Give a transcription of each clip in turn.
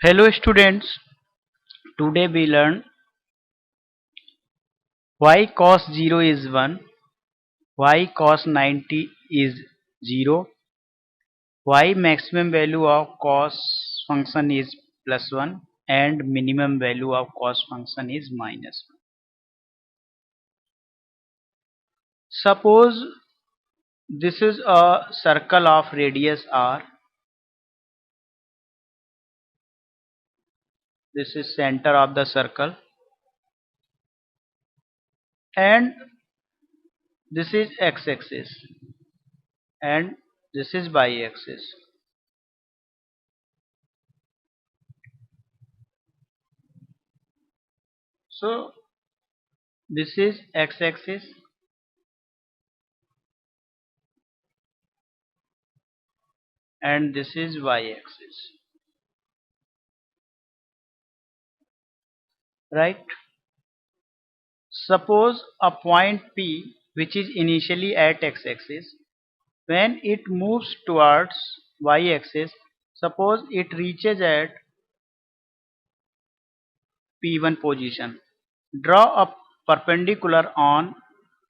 Hello students, today we learn why cos 0 is 1, why cos 90 is 0, why maximum value of cos function is plus 1 and minimum value of cos function is minus 1. Suppose this is a circle of radius r, this is center of the circle, and this is x-axis and this is y-axis. So this is x-axis and this is y-axis, right? Suppose a point P which is initially at x-axis, when it moves towards y-axis, suppose it reaches at P1 position. Draw a perpendicular on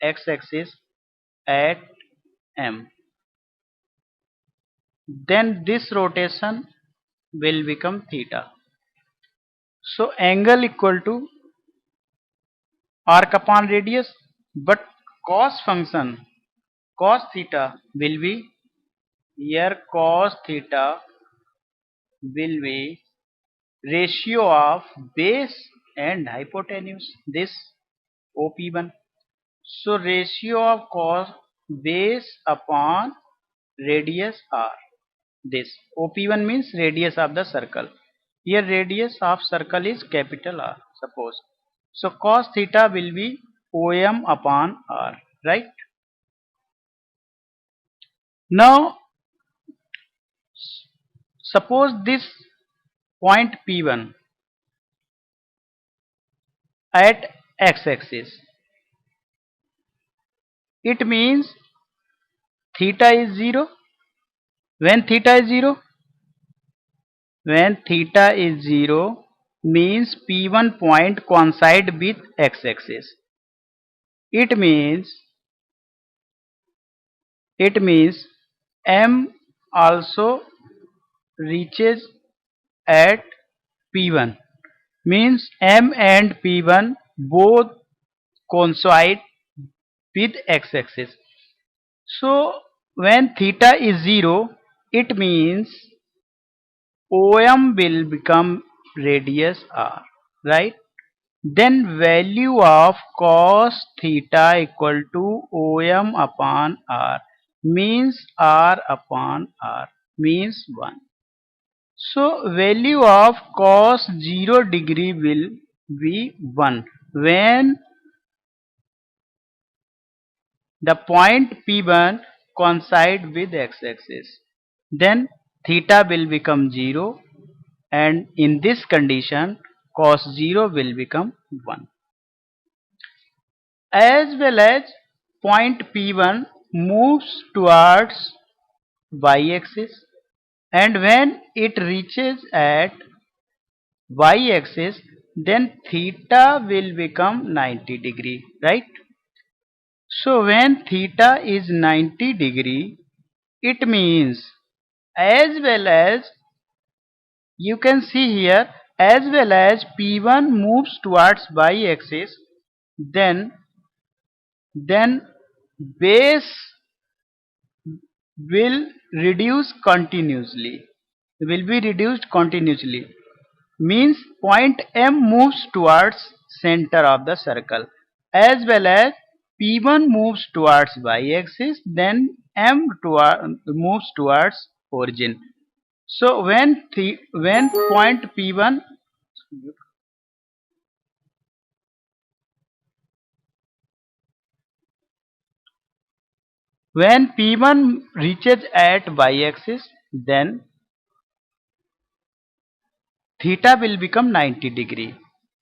x-axis at M. Then this rotation will become theta. So angle equal to arc upon radius, but cos function cos theta will be here, cos theta will be ratio of base and hypotenuse, this OP1. So ratio of cos base upon radius r, this OP1 means radius of the circle. Here radius of circle is capital R, suppose. So cos theta will be OM upon R, right? Now suppose this point P1 at x-axis, it means theta is 0. When theta is 0, when theta is 0 means P1 point coincide with x-axis. It means M also reaches at P1, means M and P1 both coincide with x-axis. So when theta is 0, it means OM will become radius r, right? Then value of cos theta equal to OM upon r, means r upon r, means 1. So value of cos 0 degree will be 1 when the point P1 coincide with x-axis. Then theta will become 0, and in this condition cos 0 will become 1. As well as point P1 moves towards y-axis, and when it reaches at y-axis, then theta will become 90 degree, right? So when theta is 90 degree, it means, as well as you can see here, as well as P1 moves towards y-axis, then base will reduce continuously, will be reduced continuously, means point M moves towards center of the circle, as well as P1 moves towards y-axis, then M moves towards origin. So when point P1, when P1 reaches at y-axis, then theta will become 90 degree.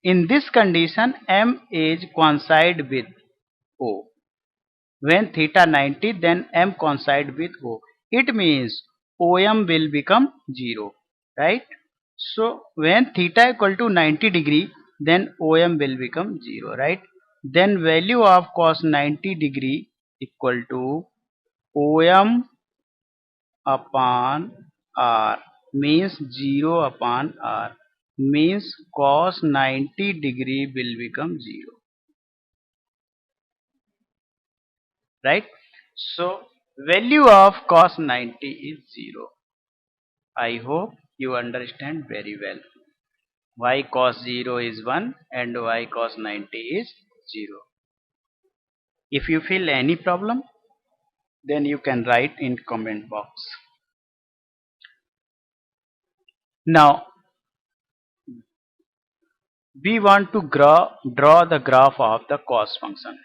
In this condition, M is coincide with O. When theta 90, then M coincide with O. It means OM will become 0, right? So when theta equal to 90 degree, then OM will become 0, right? Then value of cos 90 degree equal to OM upon R, means 0 upon R, means cos 90 degree will become 0, right? So value of cos 90 is 0. I hope you understand very well why cos 0 is 1 and why cos 90 is 0. If you feel any problem, then you can write in comment box. Now we want to draw the graph of the cos function.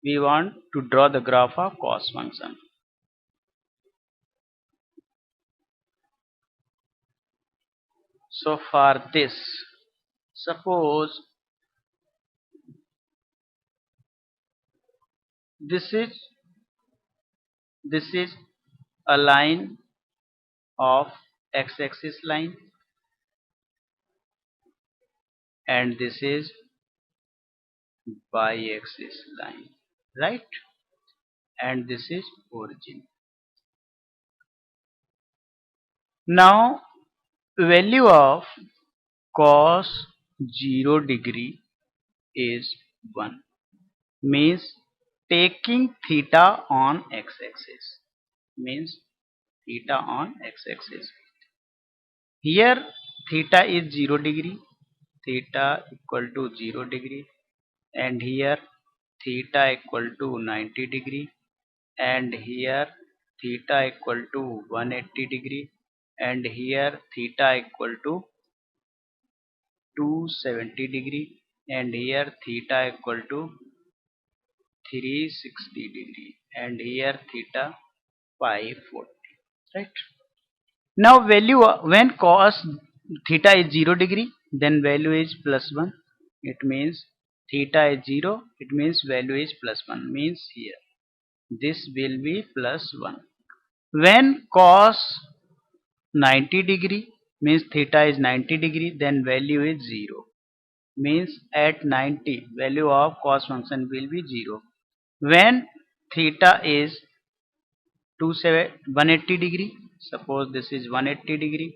We want to draw the graph of cos function. So for this, suppose this is a line of x-axis line, and this is y-axis line, right? And this is origin. Now value of cos 0 degree is 1, means taking theta on x-axis, means theta on x-axis. Here theta is 0 degree, theta equal to 0 degree, and here theta equal to 90 degree, and here theta equal to 180 degree, and here theta equal to 270 degree, and here theta equal to 360 degree, and here theta 540, right? Now value when cos theta is 0 degree, then value is plus 1. It means theta is 0, it means value is plus 1, means here this will be plus 1. When cos 90 degree, means theta is 90 degree, then value is 0, means at 90 value of cos function will be 0. When theta is 180 degree, suppose this is 180 degree,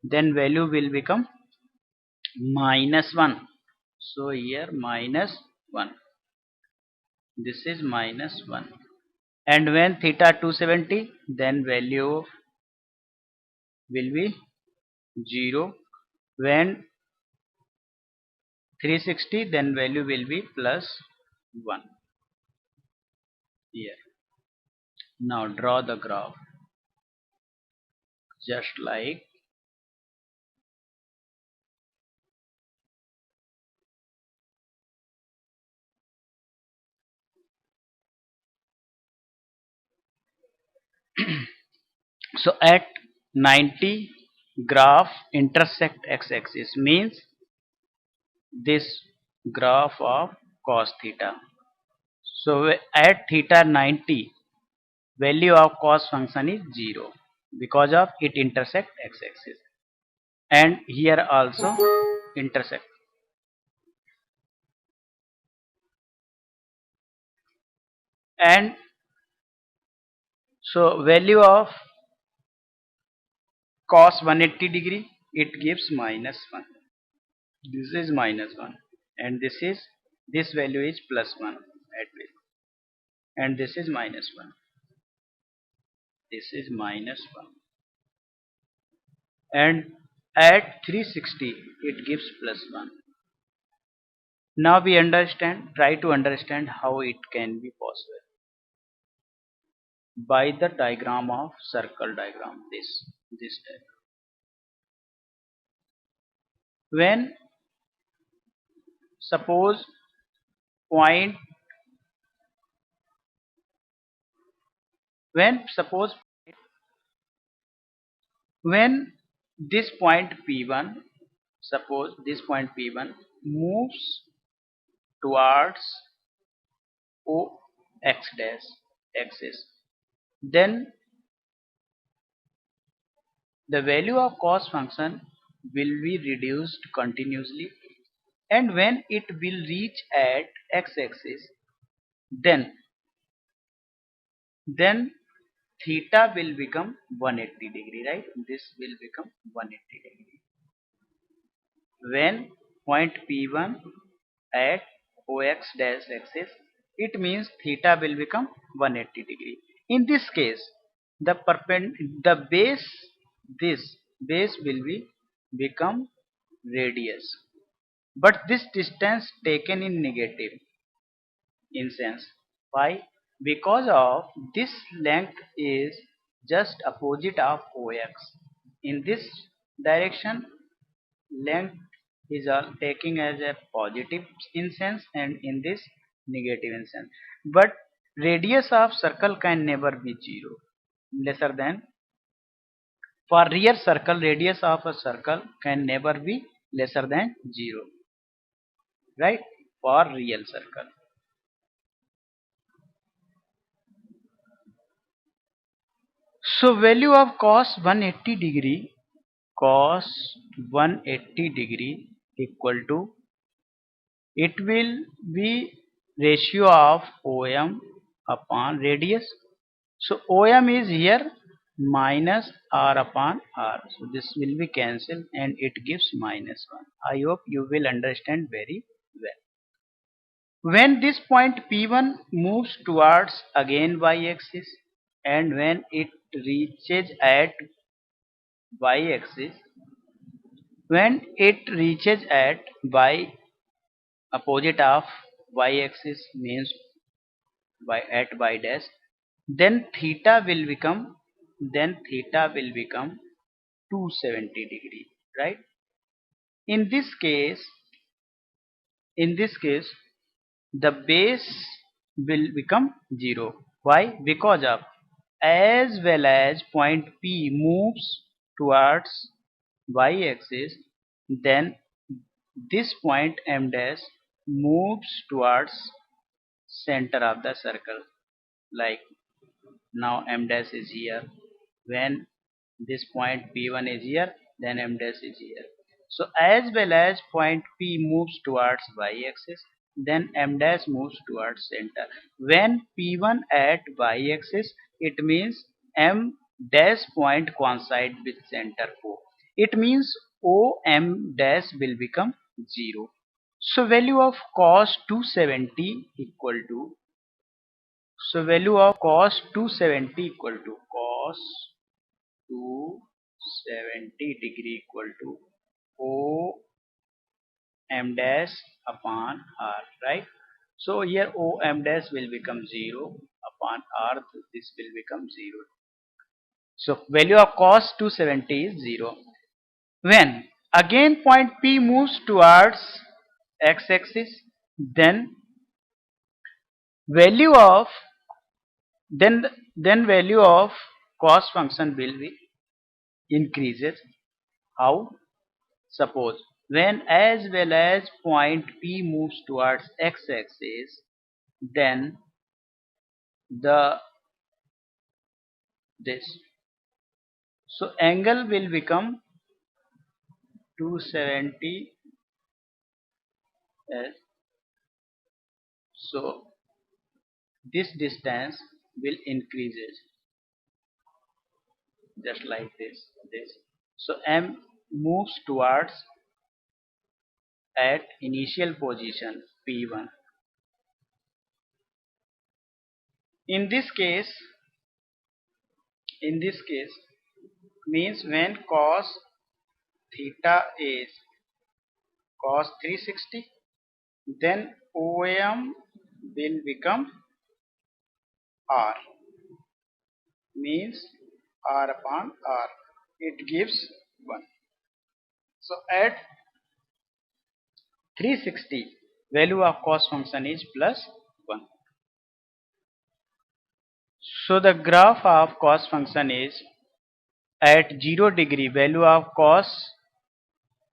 then value will become minus 1. So here minus 1, this is minus 1. And when theta 270, then value will be 0. When 360, then value will be plus 1 here. Now draw the graph just like so at 90 graph intersect x-axis, means this graph of cos theta. So at theta 90 value of cos function is 0 because of it intersect x-axis, and here also intersect. And so value of cos 180 degree, it gives minus 1. This is minus 1, and this value is plus 1 at base, and this is minus 1. This is minus 1, and at 360 it gives plus 1. Now we try to understand how it can be possible by the diagram of circle diagram. This diagram. When suppose point when suppose when this point P1, suppose this point P1 moves towards O x dash, axis, then the value of cos function will be reduced continuously, and when it will reach at x-axis, then theta will become 180 degree, right? This will become 180 degree. When point P1 at OX dash axis, it means theta will become 180 degree. In this case, the base, this base will be become radius, but this distance taken in negative in sense. Why? Because of this length is just opposite of OX. In this direction, length is taking as a positive in sense, and in this negative in sense. But radius of circle can never be 0, lesser than, for real circle radius of a circle can never be lesser than 0, right? For real circle. So value of cos 180 degree, cos 180 degree equal to, it will be ratio of OM upon radius. So OM is here minus R upon R. So this will be cancelled and it gives minus 1. I hope you will understand very well. When this point P1 moves towards again y-axis, and when it reaches at y-axis, when it reaches at y opposite of y-axis means y at y dash, then theta will become, 270 degree, right? In this case, the base will become 0. Why? Because of, as well as point P moves towards y-axis, then this point M dash moves towards center of the circle. Like now M dash is here. When this point P1 is here, then M dash is here. So as well as point P moves towards y-axis, then M dash moves towards center. When P1 at y-axis, it means M dash point coincide with center O. It means OM dash will become 0. So value of cos 270 equal to, value of cos 270 equal to, cos 270 degree equal to O M dash upon R, right? So here O M dash will become 0 upon R, so this will become 0. So value of cos 270 is 0. When again point P moves towards x-axis, then value of, then value of cos function will be increases. How? Suppose when as well as point P moves towards x-axis, then the this, so angle will become 270 as, so this distance will increases just like this. So M moves towards at initial position P1. In this case means when cos theta is cos 360, then OM will become R, means R upon R, it gives 1. So at 360, value of cos function is plus 1. So the graph of cos function is at 0 degree, value of cos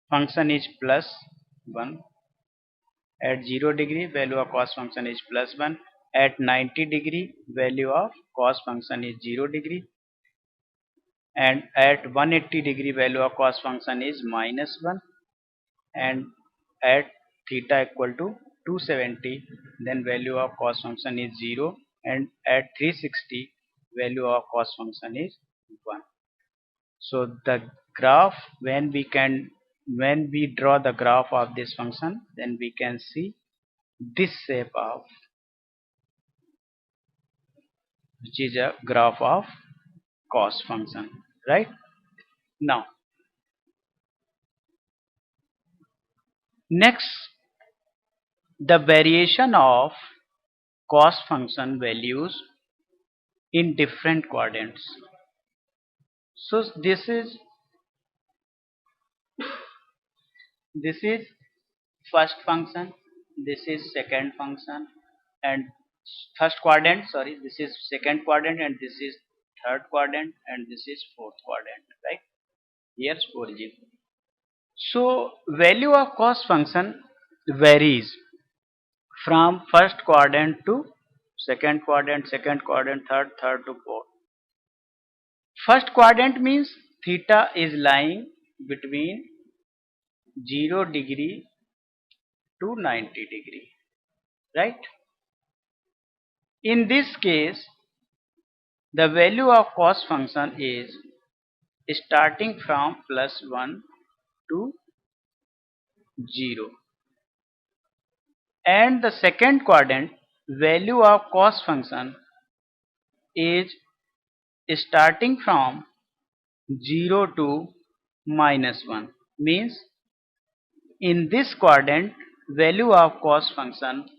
function is plus 1. At 0 degree, value of cos function is plus 1. At 90 degree, value of cos function is 0 degree. and at 180 degree value of cos function is -1, and at theta equal to 270 then value of cos function is 0, and at 360 value of cos function is 1. So the graph, when we draw the graph of this function, then we can see this shape of, which is a graph of cos function, right? Now next, the variation of cos function values in different quadrants. So this is first function, this is second function, and first quadrant, sorry, this is second quadrant, and this is third quadrant, and this is fourth quadrant, right? Here's origin. So value of cos function varies from first quadrant to second quadrant, third to fourth. First quadrant means theta is lying between 0 degree to 90 degree, right? In this case, the value of cos function is starting from +1 to 0, and the second quadrant value of cos function is starting from 0 to -1, means in this quadrant value of cos function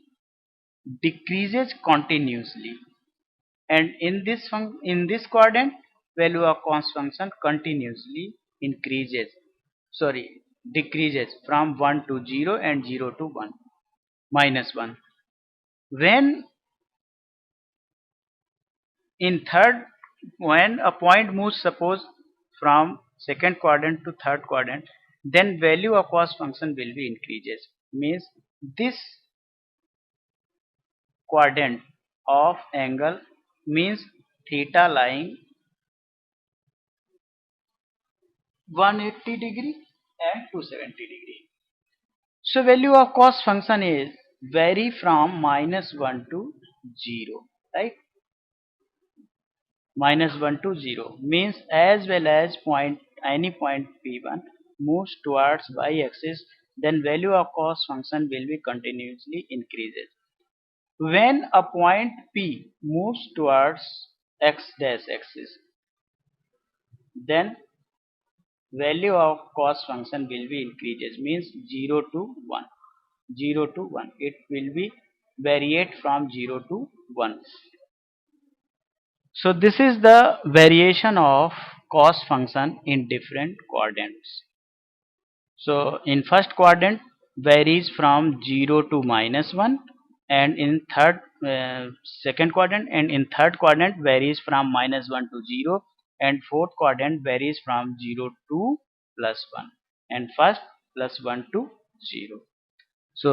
decreases continuously, and in this quadrant value of cos function continuously decreases from 1 to 0 and 0 to 1 -1. When in third, when a point moves, suppose from second quadrant to third quadrant, then value of cos function will be increases, means this quadrant of angle means theta lying 180 degree and 270 degree. So value of cos function is vary from -1 to 0, right? -1 to 0 means as well as any point P1 moves towards y-axis, then value of cos function will be continuously increases. When a point P moves towards x dash axis, then value of cos function will be increases, means 0 to 1, 0 to 1, it will be variate from 0 to 1. So this is the variation of cos function in different quadrants. So in first quadrant varies from 0 to -1, and in second quadrant, and in third quadrant varies from -1 to 0, and fourth quadrant varies from 0 to +1, and first +1 to 0. So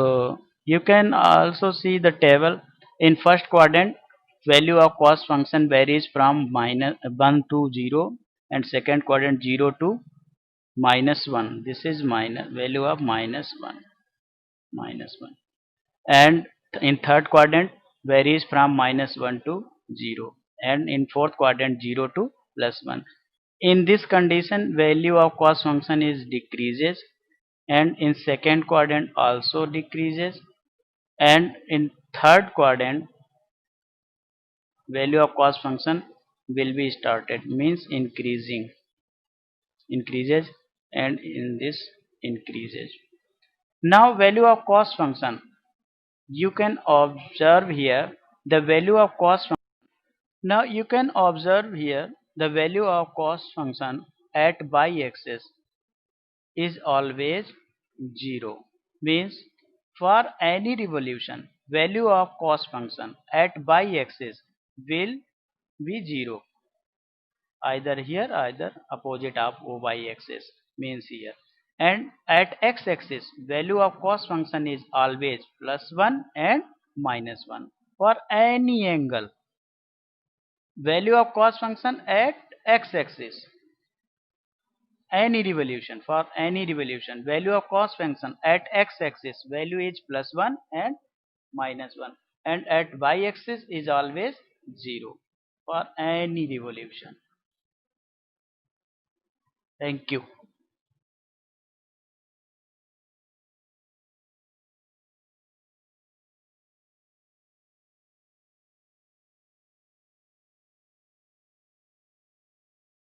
you can also see the table. In first quadrant value of cos function varies from -1 to 0, and second quadrant 0 to -1, this is minus value of -1, and in third quadrant varies from -1 to 0, and in fourth quadrant 0 to +1. In this condition value of cos function is decreases, and in second quadrant also decreases, and in third quadrant value of cos function will be started, means increases, and in this increases. Now value of cos function, you can observe here the value of cos function. Now you can observe here the value of cos function at y-axis is always 0, means for any revolution value of cos function at y-axis will be 0, either here either opposite of y-axis, means here, and at x-axis value of cos function is always +1 and -1 for any angle. Value of cos function at x-axis any revolution, value of cos function at x-axis value is +1 and -1, and at y-axis is always 0 for any revolution. Thank you.